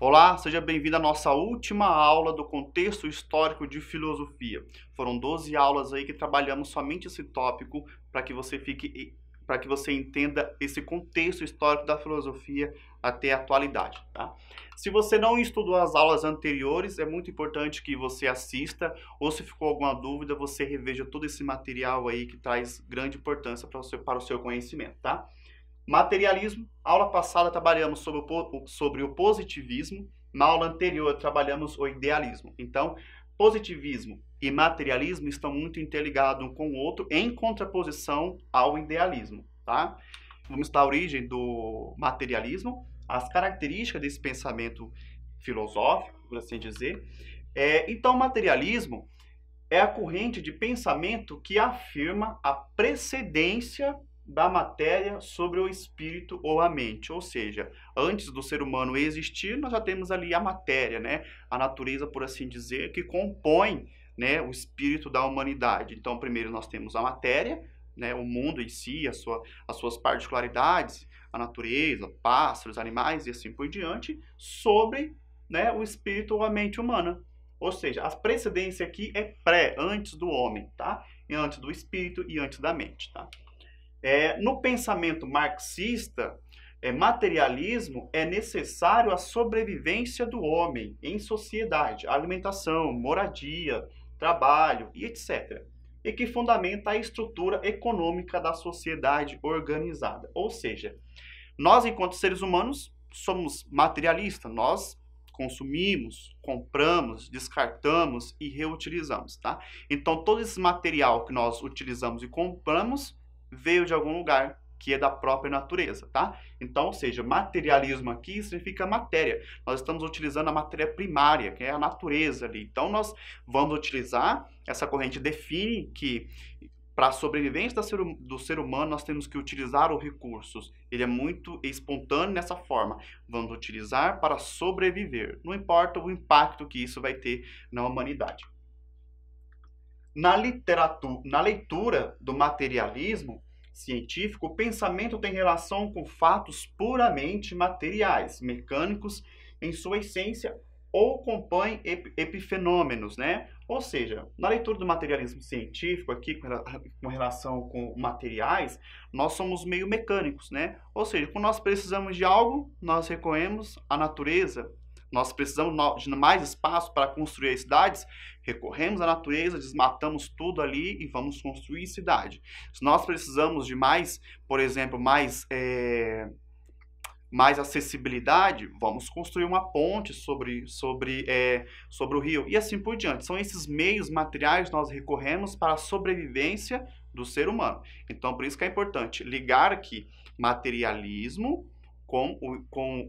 Olá, seja bem-vindo à nossa última aula do contexto histórico de filosofia. Foram 12 aulas aí que trabalhamos somente esse tópico para que você entenda esse contexto histórico da filosofia até a atualidade, tá? Se você não estudou as aulas anteriores, é muito importante que você assista, ou se ficou alguma dúvida, você reveja todo esse material aí que traz grande importância para o seu conhecimento, tá? Materialismo, aula passada trabalhamos sobre o positivismo, na aula anterior trabalhamos o idealismo. Então, positivismo e materialismo estão muito interligados um com o outro, em contraposição ao idealismo, tá? Vamos dar a origem do materialismo, as características desse pensamento filosófico, por assim dizer. Então, o materialismo é a corrente de pensamento que afirma a precedência da matéria sobre o espírito ou a mente, ou seja, antes do ser humano existir, nós já temos ali a matéria, né? A natureza, por assim dizer, que compõe, né, o espírito da humanidade. Então, primeiro nós temos a matéria, né, o mundo em si, as suas particularidades, a natureza, pássaros, animais e assim por diante, sobre, né, o espírito ou a mente humana. Ou seja, a precedência aqui é antes do homem, tá? E antes do espírito e antes da mente, tá? No pensamento marxista, materialismo é necessário à sobrevivência do homem em sociedade, alimentação, moradia, trabalho e etc. E que fundamenta a estrutura econômica da sociedade organizada. Ou seja, nós, enquanto seres humanos, somos materialistas, nós consumimos, compramos, descartamos e reutilizamos, tá? Então, todo esse material que nós utilizamos e compramos veio de algum lugar que é da própria natureza, tá? Então, ou seja, materialismo aqui significa matéria. Nós estamos utilizando a matéria primária, que é a natureza ali. Então, nós vamos utilizar, essa corrente define que para a sobrevivência do ser humano, nós temos que utilizar os recursos. Ele é muito espontâneo nessa forma. Vamos utilizar para sobreviver. Não importa o impacto que isso vai ter na humanidade. Na leitura do materialismo científico, o pensamento tem relação com fatos puramente materiais, mecânicos em sua essência, ou compõem epifenômenos, né? Ou seja, na leitura do materialismo científico, aqui com relação com materiais, nós somos meio mecânicos, né? Ou seja, quando nós precisamos de algo, nós recorremos à natureza. Nós precisamos de mais espaço para construir as cidades, recorremos à natureza, desmatamos tudo ali e vamos construir cidade. Se nós precisamos de mais, por exemplo, mais acessibilidade, vamos construir uma ponte sobre o rio e assim por diante. São esses meios materiais que nós recorremos para a sobrevivência do ser humano. Então, por isso que é importante ligar aqui materialismo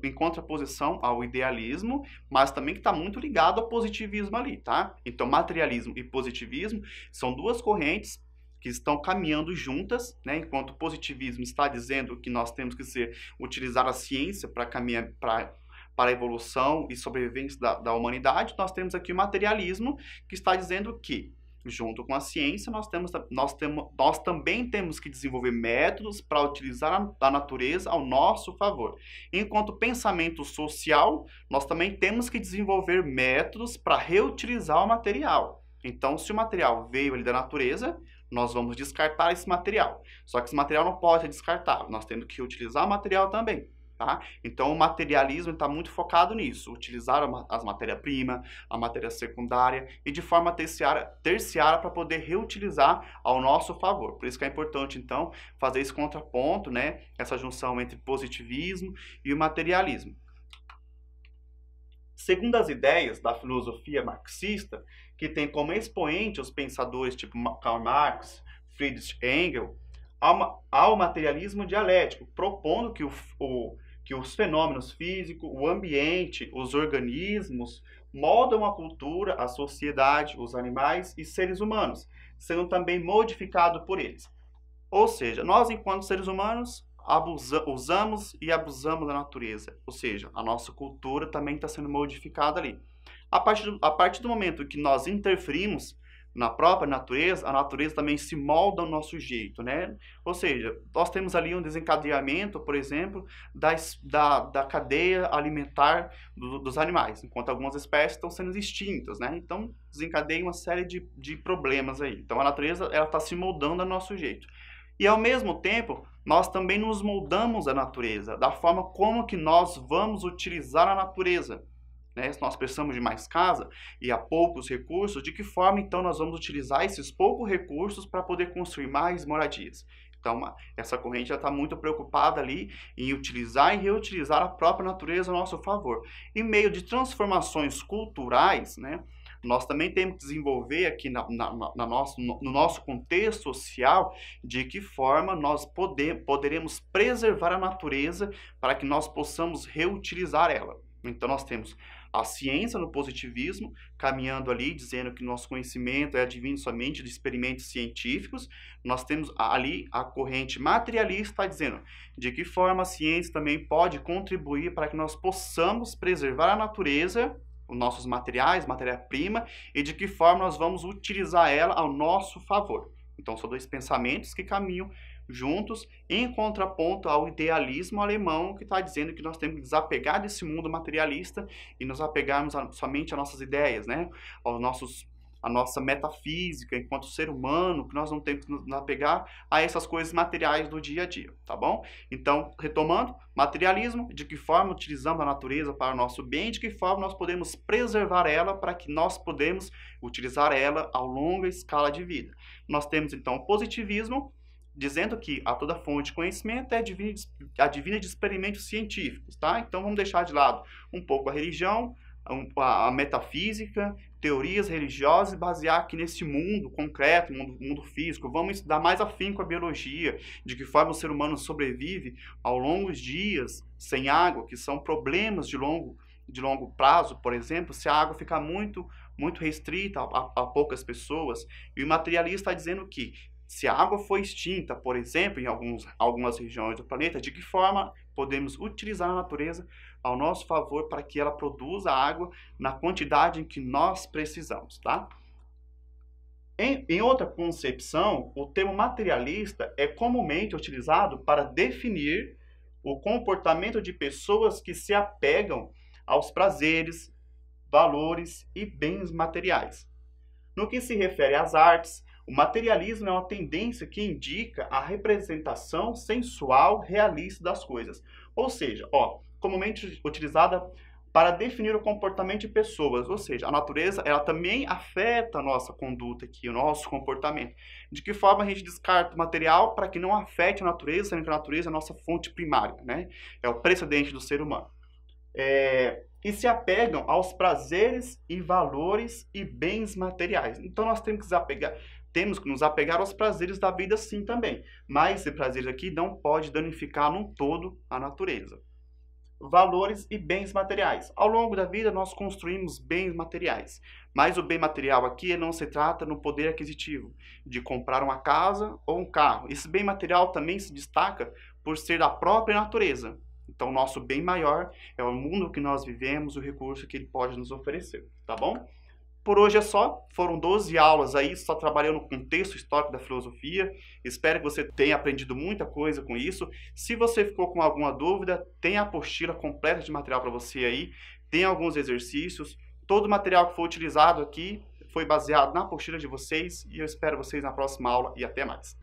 em contraposição ao idealismo, mas também que está muito ligado ao positivismo ali, tá? Então, materialismo e positivismo são duas correntes que estão caminhando juntas, né? Enquanto o positivismo está dizendo que nós temos que utilizar a ciência para caminhar para a evolução e sobrevivência da humanidade, nós temos aqui o materialismo que está dizendo que, junto com a ciência, nós também temos que desenvolver métodos para utilizar a natureza ao nosso favor. Enquanto pensamento social, nós também temos que desenvolver métodos para reutilizar o material. Então, se o material veio ali da natureza, nós vamos descartar esse material. Só que esse material não pode ser descartável, nós temos que utilizar o material também. Tá? Então, o materialismo está muito focado nisso, utilizar as matérias-primas, a matéria secundária e de forma terciária para poder reutilizar ao nosso favor. Por isso que é importante, então, fazer esse contraponto, né? Essa junção entre positivismo e o materialismo. Segundo as ideias da filosofia marxista, que tem como expoente os pensadores tipo Karl Marx, Friedrich Engels, há o materialismo dialético, propondo que os fenômenos físicos, o ambiente, os organismos moldam a cultura, a sociedade, os animais e seres humanos, sendo também modificado por eles. Ou seja, nós, enquanto seres humanos, usamos e abusamos da natureza. Ou seja, a nossa cultura também está sendo modificada ali. A partir do momento que nós interferimos na própria natureza, a natureza também se molda ao nosso jeito, né? Ou seja, nós temos ali um desencadeamento, por exemplo, da cadeia alimentar dos animais, enquanto algumas espécies estão sendo extintas, né? Então, desencadeia uma série de problemas aí. Então, a natureza ela está se moldando ao nosso jeito. E, ao mesmo tempo, nós também nos moldamos à natureza, da forma como que nós vamos utilizar a natureza. Né? Se nós precisamos de mais casa e há poucos recursos, de que forma então nós vamos utilizar esses poucos recursos para poder construir mais moradias? Então, essa corrente já está muito preocupada ali em utilizar e reutilizar a própria natureza a nosso favor. Em meio de transformações culturais, né, nós também temos que desenvolver aqui no nosso contexto social de que forma nós poderemos preservar a natureza para que nós possamos reutilizar ela. Então, nós temos a ciência no positivismo, caminhando ali, dizendo que nosso conhecimento é advindo somente de experimentos científicos. Nós temos ali a corrente materialista, dizendo de que forma a ciência também pode contribuir para que nós possamos preservar a natureza, os nossos materiais, matéria-prima, e de que forma nós vamos utilizar ela ao nosso favor. Então, são dois pensamentos que caminham juntos, em contraponto ao idealismo alemão, que está dizendo que nós temos que desapegar desse mundo materialista e nos apegarmos somente às nossas ideias, né? A nossa metafísica enquanto ser humano, que nós não temos que nos apegar a essas coisas materiais do dia a dia, tá bom? Então, retomando, materialismo, de que forma utilizamos a natureza para o nosso bem, de que forma nós podemos preservar ela para que nós podemos utilizar ela ao longa escala de vida. Nós temos, então, o positivismo, dizendo que a toda fonte de conhecimento é advinda de experimentos científicos, tá? Então, vamos deixar de lado um pouco a religião, a metafísica, teorias religiosas e basear aqui nesse mundo concreto, mundo físico. Vamos estudar mais afinco a biologia, de que forma o ser humano sobrevive ao longo dos dias sem água, que são problemas de longo prazo, por exemplo, se a água ficar muito restrita a poucas pessoas. E o materialista está dizendo que se a água for extinta, por exemplo, em algumas regiões do planeta, de que forma podemos utilizar a natureza ao nosso favor para que ela produza água na quantidade em que nós precisamos, tá? Em outra concepção, o termo materialista é comumente utilizado para definir o comportamento de pessoas que se apegam aos prazeres, valores e bens materiais. No que se refere às artes, o materialismo é uma tendência que indica a representação sensual realista das coisas. Ou seja, comumente utilizada para definir o comportamento de pessoas. Ou seja, a natureza ela também afeta a nossa conduta aqui, o nosso comportamento. De que forma a gente descarta o material para que não afete a natureza, sendo que a natureza é a nossa fonte primária, né? É o precedente do ser humano. E se apegam aos prazeres e valores e bens materiais. Então, nós temos que nos apegar aos prazeres da vida sim também. Mas esse prazer aqui não pode danificar num todo a natureza. Valores e bens materiais. Ao longo da vida nós construímos bens materiais. Mas o bem material aqui não se trata no poder aquisitivo, de comprar uma casa ou um carro. Esse bem material também se destaca por ser da própria natureza. Então, o nosso bem maior é o mundo que nós vivemos, o recurso que ele pode nos oferecer, tá bom? Por hoje é só, foram 12 aulas aí, só trabalhando no contexto histórico da filosofia. Espero que você tenha aprendido muita coisa com isso. Se você ficou com alguma dúvida, tem a apostila completa de material para você aí, tem alguns exercícios. Todo o material que foi utilizado aqui foi baseado na apostila de vocês e eu espero vocês na próxima aula e até mais.